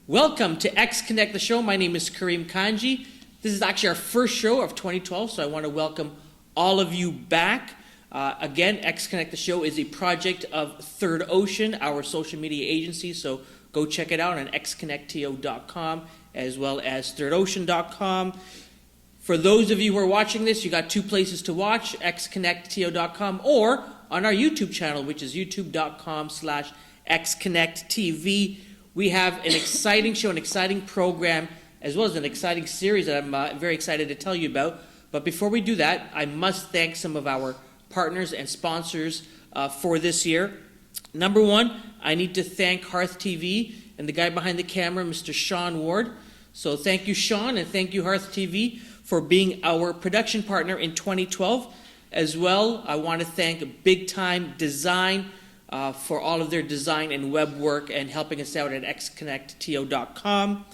Welcome to X Connect the show. My name is Kareem Kanji. This is actually our first show of 2012, so I want to welcome all of you back. Again, X Connect the show is a project of Third Ocean, our social media agency, so go check it out on xconnectto.com as well as thirdocean.com. For those of you who are watching this, you got two places to watch, xconnectto.com or on our YouTube channel, which is youtube.com/xconnecttv. We have an exciting show, an exciting program, as well as an exciting series that I'm very excited to tell you about. But before we do that, I must thank some of our partners and sponsors for this year. Number one, I need to thank Hearth TV and the guy behind the camera, Mr. Sean Ward. So thank you, Sean, and thank you, Hearth TV, for being our production partner in 2012. As well, I want to thank Big Time Design for all of their design and web work and helping us out at xconnectto.com.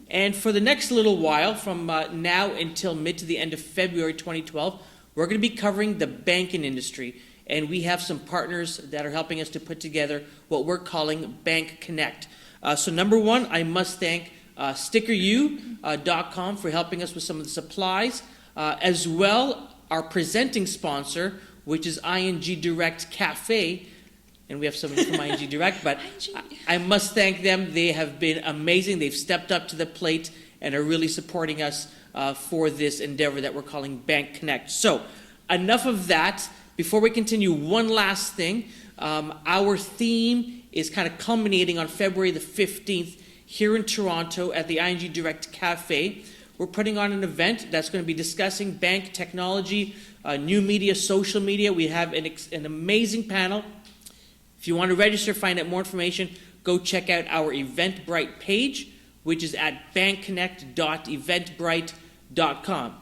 And for the next little while, from now until mid to the end of February 2012, we're going to be covering the banking industry. And we have some partners that are helping us to put together what we're calling Bank Connect. So number one, I must thank StickerU.com for helping us with some of the supplies. As well, our presenting sponsor, which is ING Direct Cafe. And we have somebody from ING Direct, but I must thank them. They have been amazing. They've stepped up to the plate and are really supporting us for this endeavor that we're calling Bank Connect. So enough of that. Before we continue, one last thing. Our theme is kind of culminating on February the 15th here in Toronto at the ING Direct Cafe. We're putting on an event that's going to be discussing bank technology, new media, social media. We have an amazing panel. If you want to register, find out more information, go check out our Eventbrite page, which is at bankconnect.eventbrite.com.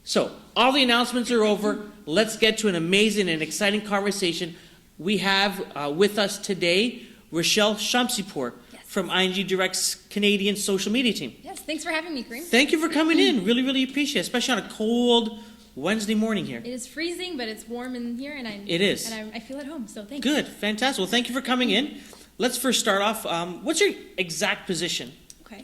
So, all the announcements are over. Let's get to an amazing and exciting conversation. We have with us today Rashel Shamsipour from ING Direct's Canadian social media team. Yes, thanks for having me, Kareem. Thank you for coming in. Really, really appreciate it, especially on a cold Wednesday morning here. It is freezing, but it's warm in here, and I feel at home, so thanks. Good, fantastic. Well, thank you for coming in. Let's first start off. What's your exact position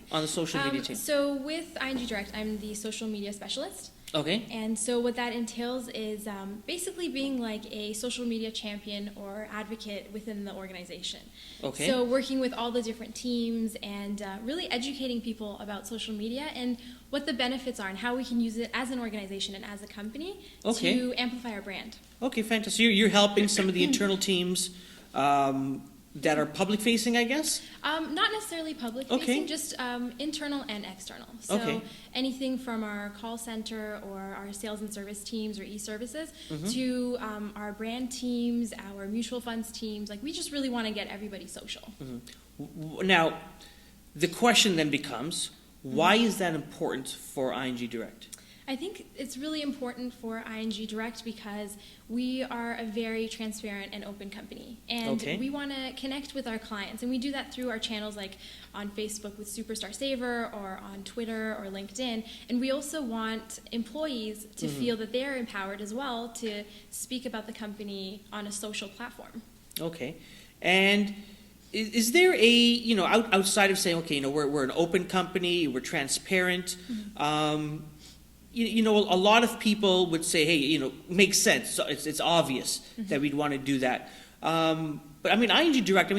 on the social media team? So with ING Direct, I'm the social media specialist. Okay. And so what that entails is basically being like a social media champion or advocate within the organization. Okay. So working with all the different teams and really educating people about social media and what the benefits are and how we can use it as an organization and as a company to amplify our brand. Okay, fantastic. So you're helping some of the internal teams that are public facing, I guess? Not necessarily public facing, just internal and external. So anything from our call center or our sales and service teams or e-services to our brand teams, our mutual funds teams. Like, we just really want to get everybody social. Now, the question then becomes, why is that important for ING Direct? I think it's really important for ING Direct because we are a very transparent and open company. And we want to connect with our clients. And we do that through our channels like on Facebook with Superstar Saver or on Twitter or LinkedIn. And we also want employees to feel that they are empowered as well to speak about the company on a social platform. Okay. And is there a, outside of saying, we're an open company, we're transparent, a lot of people would say, hey, makes sense. So it's obvious that we'd want to do that. But I mean, ING Direct,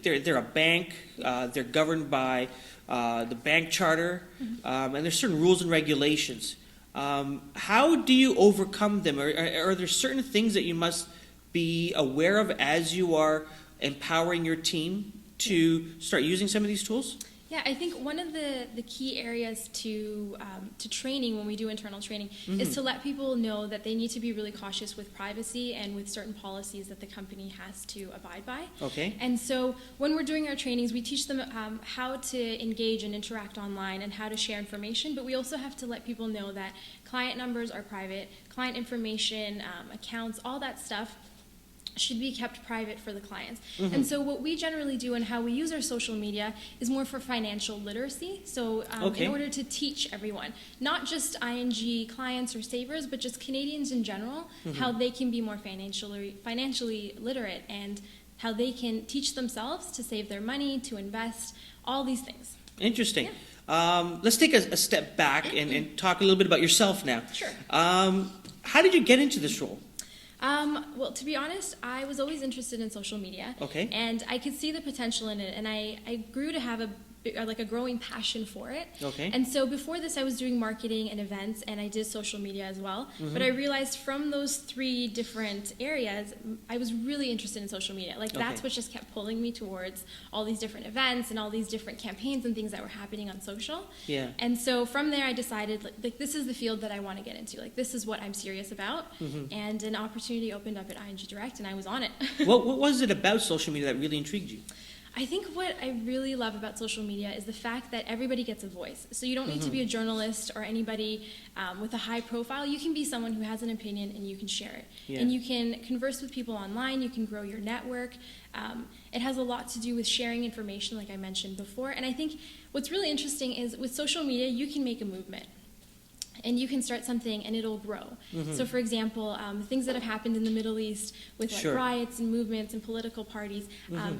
they're a bank. They're governed by the bank charter, and there's certain rules and regulations. How do you overcome them? Are there certain things that you must be aware of as you are empowering your team to start using some of these tools? Yeah, I think one of the key areas to training when we do internal training is to let people know that they need to be really cautious with privacy and with certain policies that the company has to abide by. Okay. And so when we're doing our trainings, we teach them how to engage and interact online and how to share information, but we also have to let people know that client numbers are private, client information, accounts, all that stuff should be kept private for the clients. And so what we generally do and how we use our social media is more for financial literacy. So in order to teach everyone, not just ING clients or savers, but just Canadians in general, how they can be more financially literate and how they can teach themselves to save their money, to invest, all these things. Interesting. Yeah. Let's take a step back and talk a little bit about yourself now. Sure. How did you get into this role? Well, to be honest, I was always interested in social media. Okay. And I could see the potential in it, and I grew to have a growing passion for it. Okay. And so before this, I was doing marketing and events, and I did social media as well. But I realized from those 3 different areas, I was really interested in social media. Like, that's what just kept pulling me towards all these different events and all these different campaigns and things that were happening on social. Yeah. And so from there, I decided, like this is the field that I want to get into. Like, this is what I'm serious about. And an opportunity opened up at ING Direct, and I was on it. What was it about social media that really intrigued you? I think what I really love about social media is the fact that everybody gets a voice. So you don't need to be a journalist or anybody with a high profile. You can be someone who has an opinion and you can share it. Yeah. And you can converse with people online. You can grow your network. It has a lot to do with sharing information, like I mentioned before. And I think what's really interesting is with social media, you can make a movement. And you can start something and it'll grow. So for example, things that have happened in the Middle East with like riots and movements and political parties,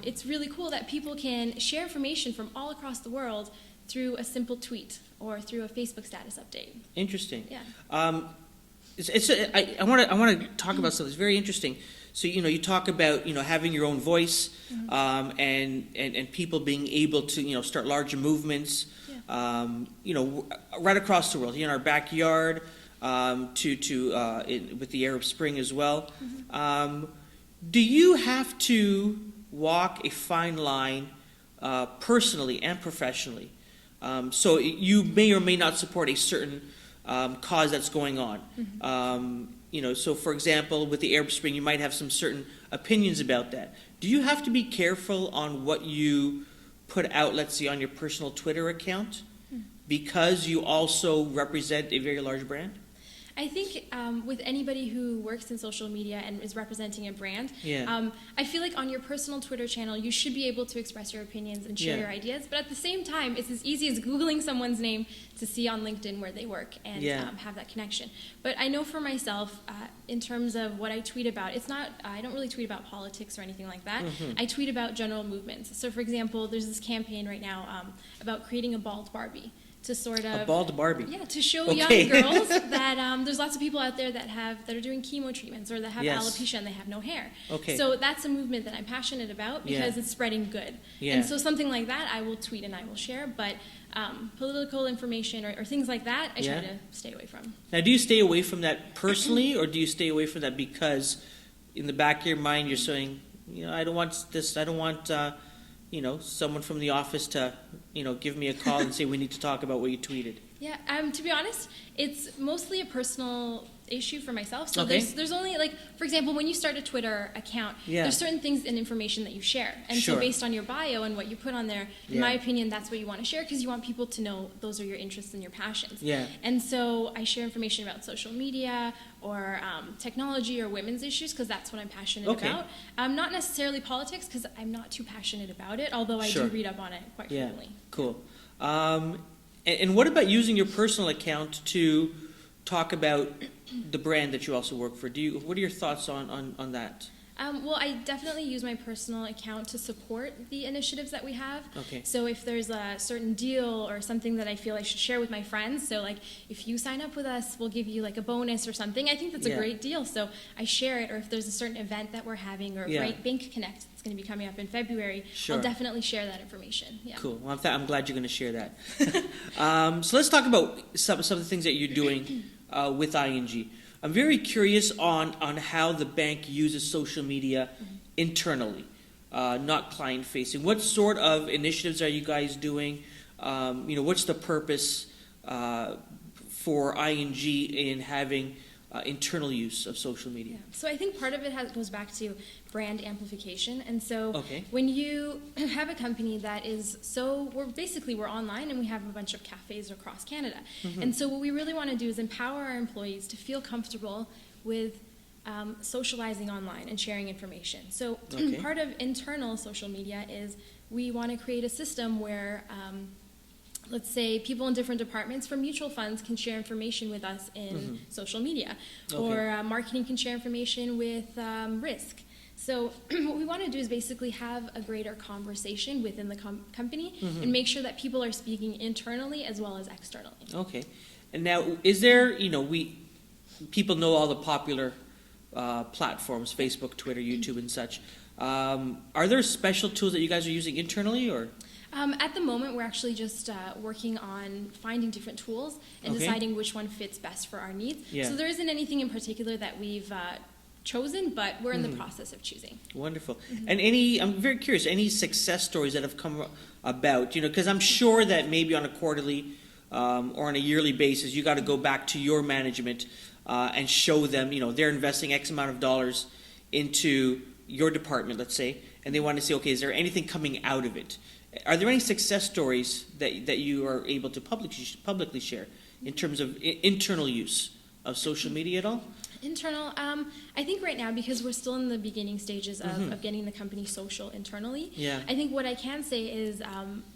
it's really cool that people can share information from all across the world through a simple tweet or through a Facebook status update. Interesting. Yeah. I want to talk about something that's very interesting. So, you talk about, having your own voice, and people being able to, start larger movements, right across the world, in our backyard, with the Arab Spring as well. Do you have to walk a fine line, personally and professionally? So you may or may not support a certain cause that's going on. So for example, with the Arab Spring, you might have some certain opinions about that. Do you have to be careful on what you put out, let's say, on your personal Twitter account, because you also represent a very large brand? I think with anybody who works in social media and is representing a brand, I feel like on your personal Twitter channel, you should be able to express your opinions and share your ideas. But at the same time, it's as easy as Googling someone's name to see on LinkedIn where they work and have that connection. But I know for myself, in terms of what I tweet about, it's not, I don't really tweet about politics or anything like that. I tweet about general movements. So for example, there's this campaign right now about creating a bald Barbie. To sort of a bald Barbie. Yeah, to show young girls that there's lots of people out there that are doing chemo treatments or that have alopecia and they have no hair. So that's a movement that I'm passionate about because it's spreading good. And so something like that I will tweet and I will share, but political information or things like that I try to stay away from. Now, do you stay away from that personally, or do you stay away from that because in the back of your mind you're saying, I don't want this, I don't want someone from the office to, give me a call and say we need to talk about what you tweeted? Yeah, to be honest, it's mostly a personal issue for myself. So there's only, like, for example, when you start a Twitter account, there's certain things and information that you share. And so based on your bio and what you put on there, in my opinion, that's what you want to share because you want people to know those are your interests and your passions. And so I share information about social media or technology or women's issues because that's what I'm passionate about. Not necessarily politics because I'm not too passionate about it, although I do read up on it quite frequently. Cool. And what about using your personal account to talk about the brand that you also work for? What are your thoughts on that? Well, I definitely use my personal account to support the initiatives that we have. So if there's a certain deal or something that I feel I should share with my friends, so like if you sign up with us, we'll give you like a bonus or something. I think that's a great deal. So I share it, or if there's a certain event that we're having, or Bank Connect, it's going to be coming up in February, I'll definitely share that information. Cool. Well, I'm glad you're going to share that. So let's talk about some of the things that you're doing with ING. I'm very curious on how the bank uses social media internally, not client-facing. What sort of initiatives are you guys doing? What's the purpose for ING in having internal use of social media? So I think part of it goes back to brand amplification. And so when you have a company that is we're online and we have a bunch of cafes across Canada. And so what we really want to do is empower our employees to feel comfortable with socializing online and sharing information. So part of internal social media is we want to create a system where let's say people in different departments from mutual funds can share information with us in social media, or marketing can share information with risk. So what we want to do is basically have a greater conversation within the company and make sure that people are speaking internally as well as externally. Okay. And now, is there, people know all the popular platforms, Facebook, Twitter, YouTube, and such. Are there special tools that you guys are using internally, or? At the moment, we're actually just working on finding different tools and deciding which one fits best for our needs. Yeah. So there isn't anything in particular that we've chosen, but we're in the process of choosing. Wonderful. And I'm very curious, any success stories that have come about, because I'm sure that maybe on a quarterly or on a yearly basis, you got to go back to your management and show them, they're investing X amount of dollars into your department, let's say, and they want to say, okay, is there anything coming out of it? Are there any success stories that you are able to publicly share in terms of internal use of social media at all? Internal, I think right now, because we're still in the beginning stages of getting the company social internally, I think what I can say is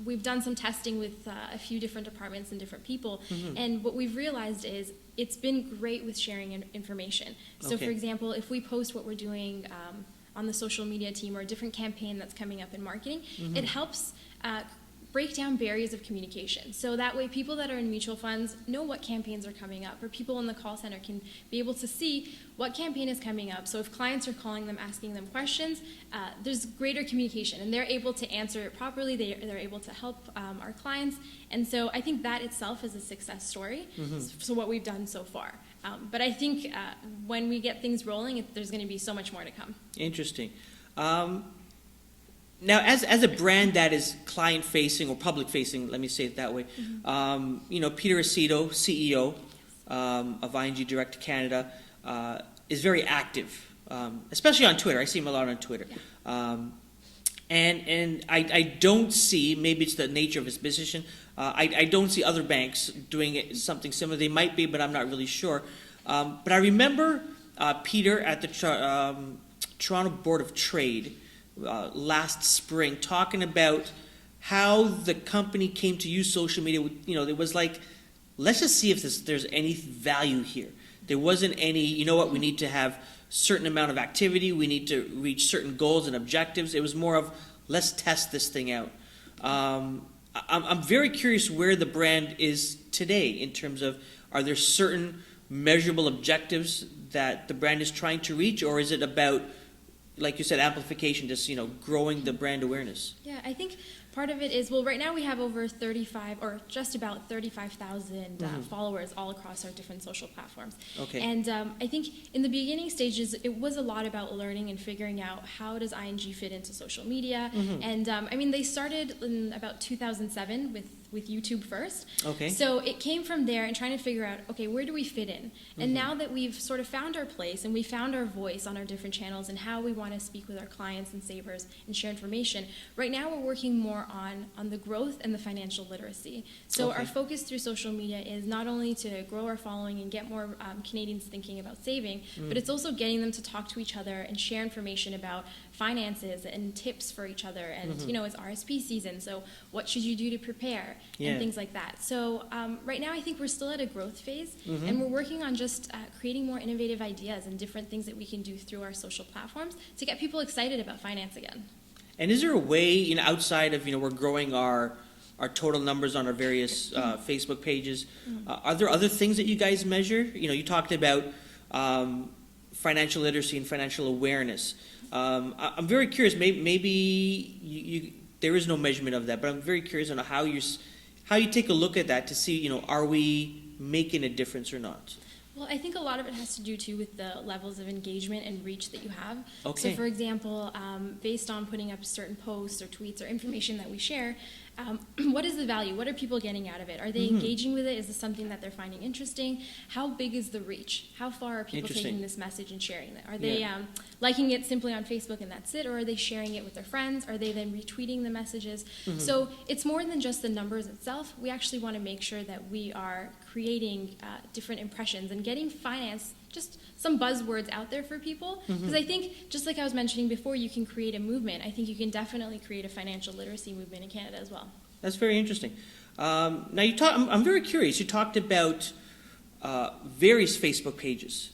we've done some testing with a few different departments and different people, and what we've realized is it's been great with sharing information. So for example, if we post what we're doing on the social media team or a different campaign that's coming up in marketing, it helps break down barriers of communication. So that way people that are in mutual funds know what campaigns are coming up, or people in the call center can be able to see what campaign is coming up. So if clients are calling them, asking them questions, there's greater communication, and they're able to answer it properly. They're able to help our clients. And so I think that itself is a success story, so what we've done so far. But I think when we get things rolling, there's going to be so much more to come. Interesting. Now, as a brand that is client-facing or public-facing, let me say it that way, Peter Aceto, CEO of ING Direct Canada, is very active, especially on Twitter. I see him a lot on Twitter. And I don't see, maybe it's the nature of his position, I don't see other banks doing something similar. They might be, but I'm not really sure. But I remember Peter at the Toronto Board of Trade last spring talking about how the company came to use social media. It was like, let's just see if there's any value here. There wasn't any, we need to have certain amount of activity, we need to reach certain goals and objectives. It was more of, let's test this thing out. I'm very curious where the brand is today in terms of, are there certain measurable objectives that the brand is trying to reach, or is it about, like you said, amplification, just, growing the brand awareness? Yeah, I think part of it is, well, right now we have over 35, or just about 35,000 followers all across our different social platforms. Okay. And I think in the beginning stages, it was a lot about learning and figuring out how does ING fit into social media. And they started in about 2007 with YouTube first. Okay. So it came from there and trying to figure out, okay, where do we fit in? And now that we've sort of found our place and we found our voice on our different channels and how we want to speak with our clients and savers and share information, right now we're working more on the growth and the financial literacy. So our focus through social media is not only to grow our following and get more Canadians thinking about saving, but it's also getting them to talk to each other and share information about finances and tips for each other. And it's RSP season, so what should you do to prepare and things like that. So right now I think we're still at a growth phase, and we're working on just creating more innovative ideas and different things that we can do through our social platforms to get people excited about finance again. And is there a way, outside of, we're growing our total numbers on our various Facebook pages, are there other things that you guys measure? You talked about financial literacy and financial awareness. I'm very curious, maybe there is no measurement of that, but I'm very curious on how you take a look at that to see, are we making a difference or not? Well, I think a lot of it has to do, too, with the levels of engagement and reach that you have. Okay. So, for example, based on putting up certain posts or tweets or information that we share, what is the value? What are people getting out of it? Are they engaging with it? Is this something that they're finding interesting? How big is the reach? How far are people taking this message and sharing it? Are they liking it simply on Facebook and that's it? Or are they sharing it with their friends? Are they then retweeting the messages? So it's more than just the numbers itself. We actually want to make sure that we are creating different impressions and getting finance, just some buzzwords out there for people. Because I think, just like I was mentioning before, you can create a movement. I think you can definitely create a financial literacy movement in Canada as well. That's very interesting. Now, I'm very curious. You talked about various Facebook pages.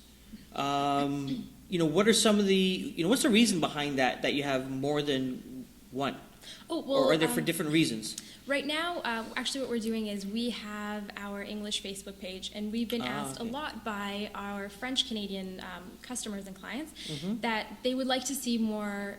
what are some of the, what's the reason behind that you have more than one? Oh, well, or are they for different reasons? Right now, actually what we're doing is we have our English Facebook page, and we've been asked a lot by our French-Canadian customers and clients that they would like to see more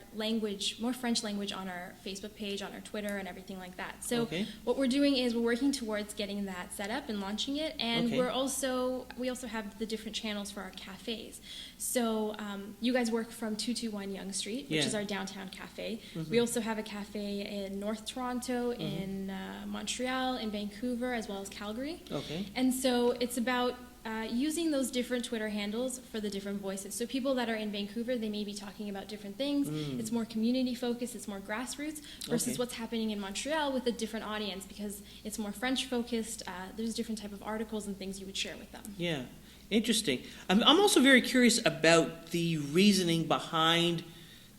French language on our Facebook page, on our Twitter, and everything like that. So what we're doing is we're working towards getting that set up and launching it, and we also have the different channels for our cafes. So you guys work from 221 Yonge Street, which is our downtown cafe. We also have a cafe in North Toronto, in Montreal, in Vancouver, as well as Calgary. And so it's about using those different Twitter handles for the different voices. So people that are in Vancouver, they may be talking about different things. It's more community focused, it's more grassroots, versus what's happening in Montreal with a different audience, because it's more French focused. There's different type of articles and things you would share with them. Yeah, interesting. I'm also very curious about the reasoning behind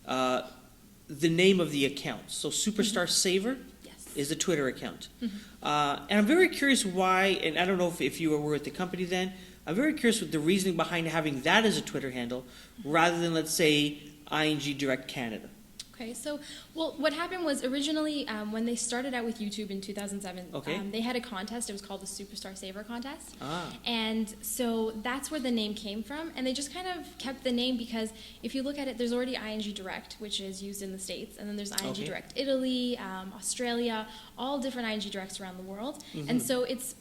the name of the account. So Superstar Saver is the Twitter account. And I'm very curious why, and I don't know if you were with the company then, I'm very curious with the reasoning behind having that as a Twitter handle rather than, let's say, ING Direct Canada. Okay, so, well, what happened was originally when they started out with YouTube in 2007, they had a contest. It was called the Superstar Saver Contest. And so that's where the name came from. And they just kind of kept the name because if you look at it, there's already ING Direct, which is used in the States. And then there's ING Direct Italy, Australia, all different ING Directs around the world. And so it's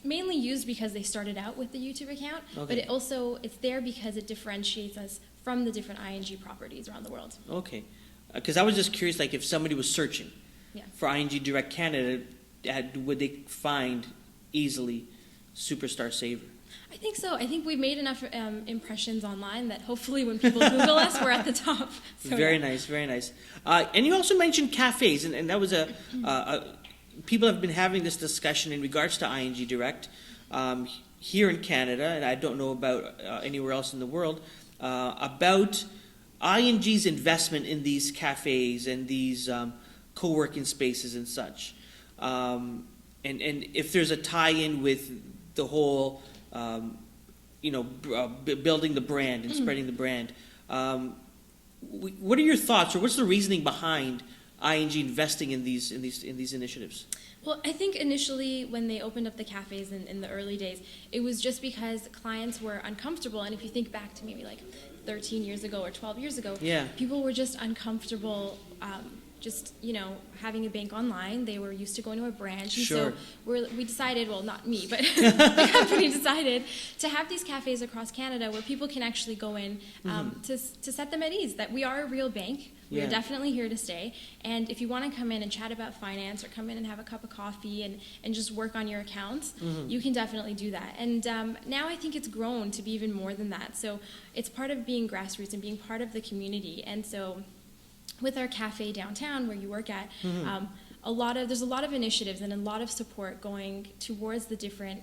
mainly used because they started out with the YouTube account. But it's there because it differentiates us from the different ING properties around the world. Because I was just curious, like if somebody was searching for ING Direct Canada, would they find easily Superstar Saver? I think so. I think we've made enough impressions online that hopefully when people Google us, we're at the top. So, very nice, very nice. And you also mentioned cafes, and that was people have been having this discussion in regards to ING Direct here in Canada, and I don't know about anywhere else in the world, about ING's investment in these cafes and these co-working spaces and such, and if there's a tie-in with the whole, building the brand and spreading the brand. What are your thoughts, or what's the reasoning behind ING investing in these initiatives? Well, I think initially when they opened up the cafes in the early days, it was just because clients were uncomfortable. And if you think back to maybe like 13 years ago or 12 years ago, people were just uncomfortable having a bank online. They were used to going to a branch. And so we decided, well, not me, but the company decided to have these cafes across Canada where people can actually go in to set them at ease, that we are a real bank. We're definitely here to stay. And if you want to come in and chat about finance or come in and have a cup of coffee and just work on your accounts, you can definitely do that. And now I think it's grown to be even more than that. So it's part of being grassroots and being part of the community. And so with our cafe downtown where you work at, there's a lot of initiatives and a lot of support going towards the different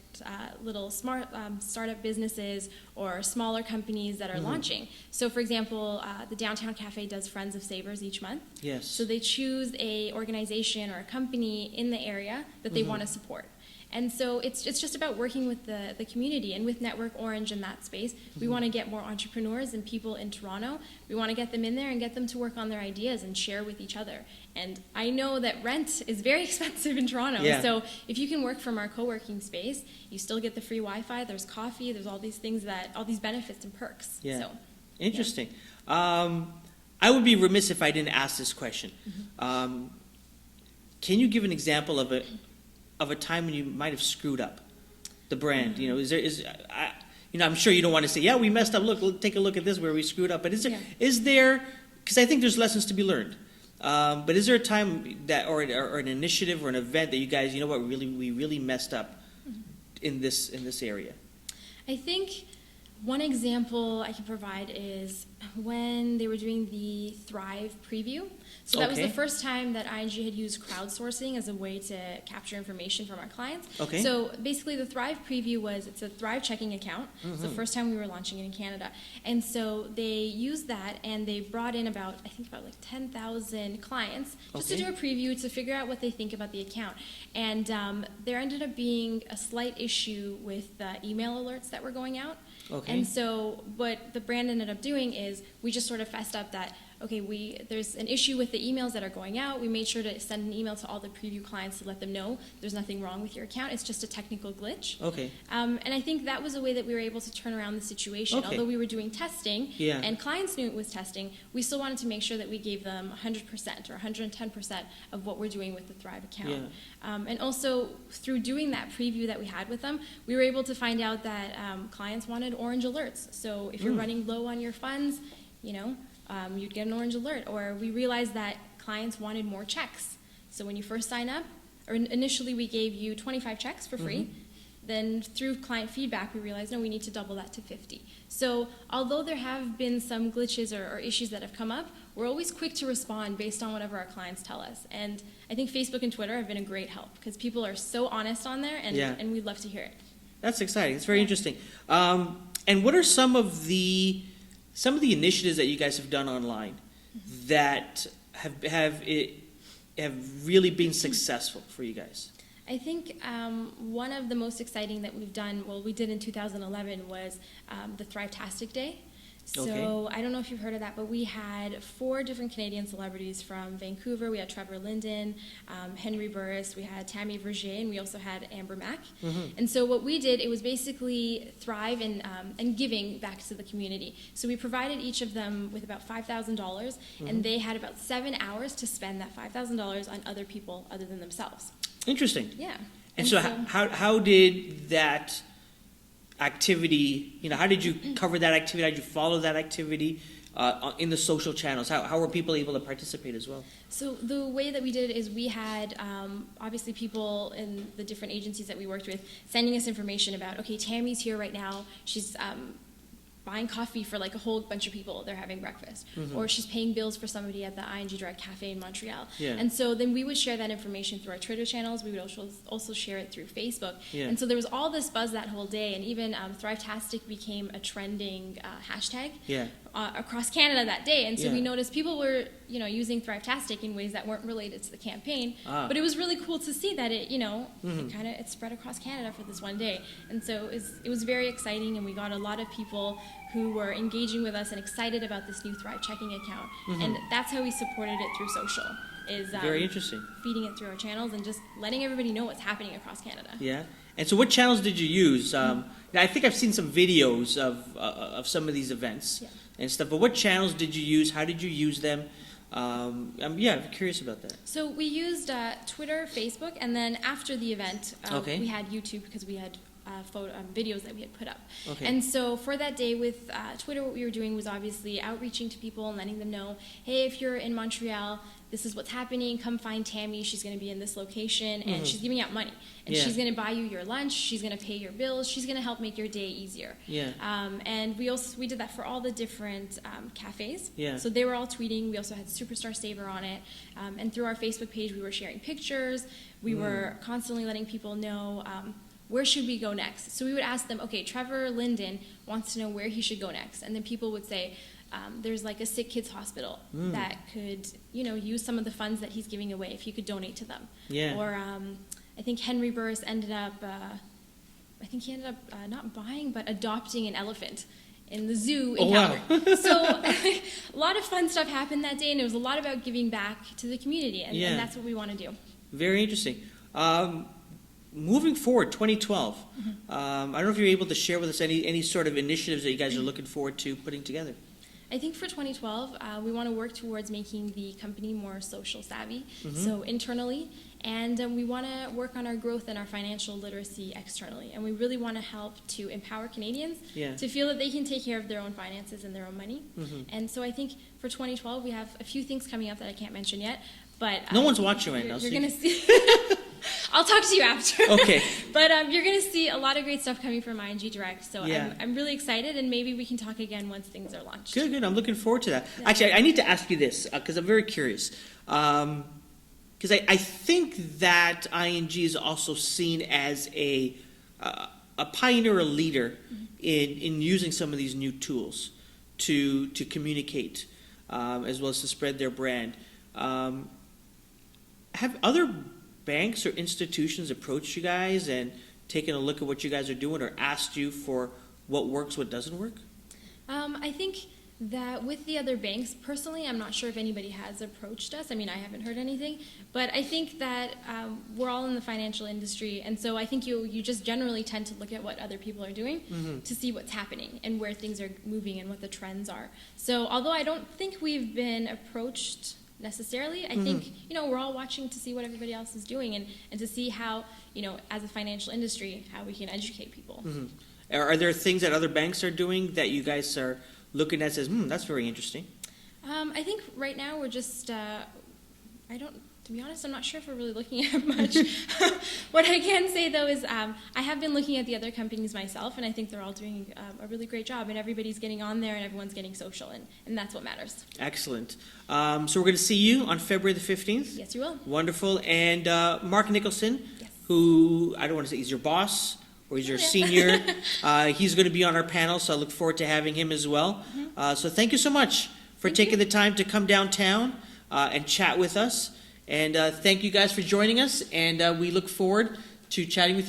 little smart startup businesses or smaller companies that are launching. So for example, the Downtown Cafe does Friends of Savers each month. So they choose a organization or a company in the area that they want to support. And so it's just about working with the community, and with Network Orange in that space, we want to get more entrepreneurs and people in Toronto. We want to get them in there and get them to work on their ideas and share with each other. And I know that rent is very expensive in Toronto. So if you can work from our co-working space, you still get the free Wi-Fi, there's coffee, there's all these things all these benefits and perks. So, interesting. I would be remiss if I didn't ask this question. Can you give an example of a time when you might have screwed up the brand? I'm sure you don't want to say, we messed up. Look, take a look at this where we screwed up. But is there, because I think there's lessons to be learned. But is there a time that, or an initiative or an event that you guys, we really messed up in this area? I think one example I can provide is when they were doing the Thrive preview. So that was the first time that ING had used crowdsourcing as a way to capture information from our clients. So basically the Thrive preview it's a Thrive checking account. It's the first time we were launching it in Canada. And so they used that and they brought in about 10,000 clients just to do a preview to figure out what they think about the account. And there ended up being a slight issue with the email alerts that were going out. And so what the brand ended up doing is is we just sort of fessed up that, okay, there's an issue with the emails that are going out. We made sure to send an email to all the preview clients to let them know there's nothing wrong with your account. It's just a technical glitch. Okay. And I think that was a way that we were able to turn around the situation. Okay. Although we were doing testing Yeah. and clients knew it was testing, we still wanted to make sure that we gave them 100% or 110% of what we're doing with the Thrive account. Yeah. And also, through doing that preview that we had with them, we were able to find out that clients wanted orange alerts. So if you're running low on your funds, you'd get an orange alert. Or we realized that clients wanted more checks. So when you first sign up, or initially we gave you 25 checks for free. Then through client feedback, we realized, no, we need to double that to 50. So although there have been some glitches or issues that have come up, we're always quick to respond based on whatever our clients tell us. And I think Facebook and Twitter have been a great help because people are so honest on there, and we'd love to hear it. That's exciting. It's very interesting. And what are some of the initiatives that you guys have done online that have really been successful for you guys? I think one of the most exciting that we've done, we did in 2011, was the Thrive-tastic Day. So I don't know if you've heard of that, but we had 4 different Canadian celebrities from Vancouver. We had Trevor Linden, Henry Burris, we had Tammy Verger, and we also had Amber Mack. And so what we did, it was basically Thrive and giving back to the community. So we provided each of them with about $5,000, and they had about 7 hours to spend that $5,000 on other people other than themselves. Interesting. Yeah. And so how did that activity, how did you cover that activity? How did you follow that activity in the social channels? How were people able to participate as well? So the way that we did it is we had obviously people in the different agencies that we worked with sending us information about, okay, Tammy's here right now. She's buying coffee for like a whole bunch of people. They're having breakfast. Or she's paying bills for somebody at the ING Direct Cafe in Montreal. Yeah. And so then we would share that information through our Twitter channels. We would also share it through Facebook. Yeah. And so there was all this buzz that whole day, and even Thrive-tastic became a trending hashtag across Canada that day. And so we noticed people were using Thrive-tastic in ways that weren't related to the campaign. But it was really cool to see that it spread across Canada for this one day. And so it was very exciting, and we got a lot of people who were engaging with us and excited about this new Thrive checking account. And that's how we supported it through social, is very interesting. Feeding it through our channels and just letting everybody know what's happening across Canada. Yeah. And so what channels did you use? Now I think I've seen some videos of some of these events and stuff, but what channels did you use? How did you use them? I'm curious about that. So we used Twitter, Facebook, and then after the event, we had YouTube because we had videos that we had put up. And so for that day with Twitter, what we were doing was obviously outreaching to people and letting them know, hey, if you're in Montreal, this is what's happening. Come find Tammy. She's going to be in this location, and she's giving out money. And she's going to buy you your lunch. She's going to pay your bills. She's going to help make your day easier. And we did that for all the different cafes. So they were all tweeting. We also had Superstar Saver on it. And through our Facebook page, we were sharing pictures. We were constantly letting people know where should we go next. So we would ask them, okay, Trevor Linden wants to know where he should go next. And then people would say, there's like a sick kids hospital that could, use some of the funds that he's giving away if you could donate to them. Or I think Henry Burris ended up, not buying, but adopting an elephant in the zoo in Calgary. Wow. So a lot of fun stuff happened that day, and it was a lot about giving back to the community, and that's what we want to do. Very interesting. Moving forward, 2012, I don't know if you're able to share with us any sort of initiatives that you guys are looking forward to putting together. I think for 2012, we want to work towards making the company more social savvy, so internally, and we want to work on our growth and our financial literacy externally, and we really want to help to empower Canadians to feel that they can take care of their own finances and their own money. And so I think for 2012, we have a few things coming up that I can't mention yet, but no one's watching right now. You're going to see. I'll talk to you after. Okay. But you're going to see a lot of great stuff coming from ING Direct, so I'm really excited, and maybe we can talk again once things are launched. Good. I'm looking forward to that. Actually, I need to ask you this, because I'm very curious. Because I think that ING is also seen as a pioneer, a leader in using some of these new tools to communicate, as well as to spread their brand. Have other banks or institutions approached you guys and taken a look at what you guys are doing, or asked you for what works, what doesn't work? I think That with the other banks, personally, I'm not sure if anybody has approached us. I mean, I haven't heard anything, but I think that we're all in the financial industry, and so I think you just generally tend to look at what other people are doing to see what's happening and where things are moving and what the trends are. So although I don't think we've been approached necessarily, I think, we're all watching to see what everybody else is doing and to see how, as a financial industry, how we can educate people. Are there things that other banks are doing that you guys are looking at, says, that's very interesting? I think right now we're just, to be honest, I'm not sure if we're really looking at much. What I can say, though, is I have been looking at the other companies myself, and I think they're all doing a really great job, and everybody's getting on there, and everyone's getting social, and that's what matters. Excellent. So we're going to see you on February the 15th? Yes, you will. Wonderful. And Mark Nicholson, Yes. who, I don't want to say he's your boss, or he's your senior. He's going to be on our panel, so I look forward to having him as well. So thank you so much for taking the time to come downtown and chat with us. And thank you guys for joining us, and we look forward to chatting with you.